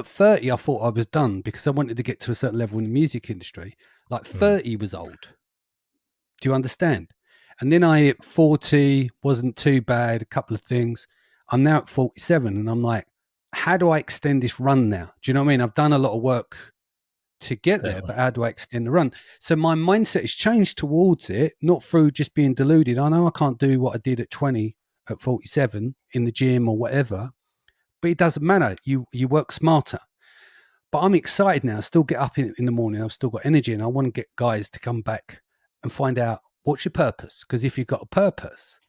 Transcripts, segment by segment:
at 30, I thought I was done because I wanted to get to a certain level in the music industry. Like 30 was old. Do you understand? And then I hit 40, wasn't too bad, a couple of things. I'm now at 47 and I'm like, how do I extend this run now? Do you know what I mean? I've done a lot of work to get there, but how do I extend the run? So my mindset has changed towards it, not through just being deluded. I know I can't do what I did at 20, at 47 in the gym or whatever, but it doesn't matter. You work smarter. But I'm excited now. I still get up in the morning. I've still got energy and I want to get guys to come back and find out what's your purpose. Because if you've got a purpose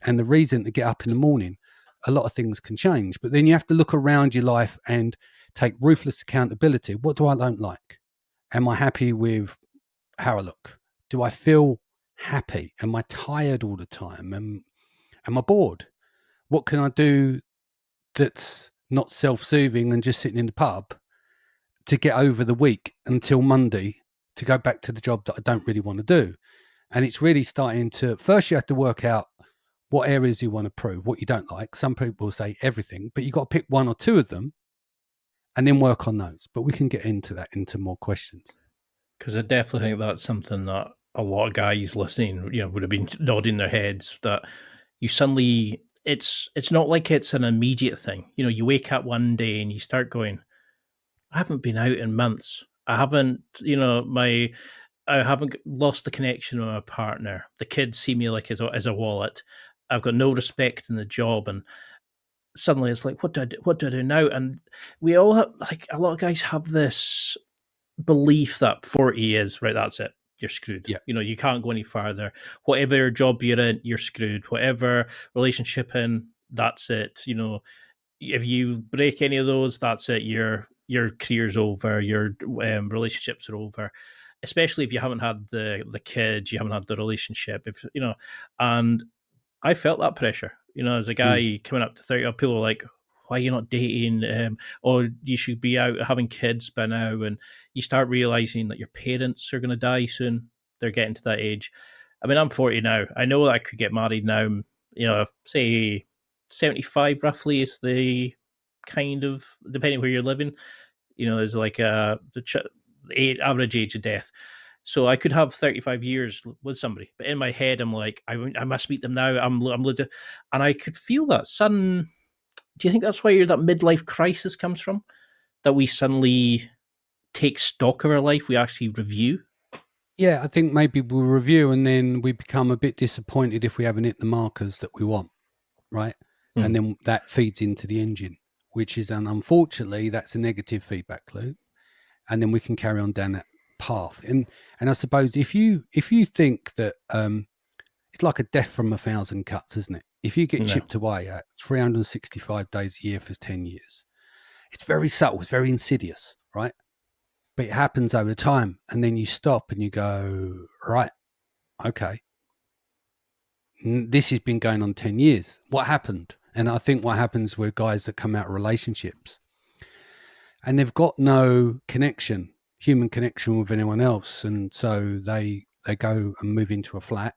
and the reason to get up in the morning, a lot of things can change. But then you have to look around your life and take ruthless accountability. What do I don't like? Am I happy with how I look? Do I feel happy? Am I tired all the time? Am I bored? What can I do that's not self-soothing and just sitting in the pub to get over the week until Monday to go back to the job that I don't really want to do? And it's really starting to, first you have to work out what areas you want to prove, what you don't like. Some people say everything, but you've got to pick one or two of them and then work on those. But we can get into that, into more questions. Because I definitely think that's something that a lot of guys listening, would have been nodding their heads, that you suddenly, it's not like it's an immediate thing. You wake up one day and you start going, I haven't been out in months. I haven't, I haven't lost the connection with my partner. The kids see me like as a wallet. I've got no respect in the job, and suddenly it's like, what do I do? What do I do now? And we all have, like, a lot of guys have this belief that 40 is right. That's it. You're screwed. Yeah. You can't go any farther. Whatever job you're in, you're screwed. Whatever relationship in, that's it. If you break any of those, that's it. Your career's over. Your relationships are over. Especially if you haven't had the kids, you haven't had the relationship. And I felt that pressure. As a guy coming up to 30, people are like, "Why are you not dating? Or you should be out having kids by now." And you start realizing that your parents are going to die soon. They're getting to that age. I mean, I'm 40 now. I know that I could get married now. Say 75 roughly is the kind of, depending where you're living, is like the average age of death. So I could have 35 years with somebody, but in my head, I'm like, I must meet them now. I'm legit, and I could feel that sudden. Do you think that's where that midlife crisis comes from? That we suddenly take stock of our life, we actually review. Yeah, I think maybe we'll review and then we become a bit disappointed if we haven't hit the markers that we want, right? And then that feeds into the engine, which is, and unfortunately, that's a negative feedback loop. And then we can carry on down that path. And I suppose if you think that it's like a death from 1,000 cuts, isn't it? If you get chipped away at 365 days a year for 10 years, it's very subtle, it's very insidious, right? But it happens over time, and then you stop and you go, right, okay, this has been going on 10 years. What happened? And I think what happens with guys that come out of relationships and they've got no connection, human connection with anyone else, and so they go and move into a flat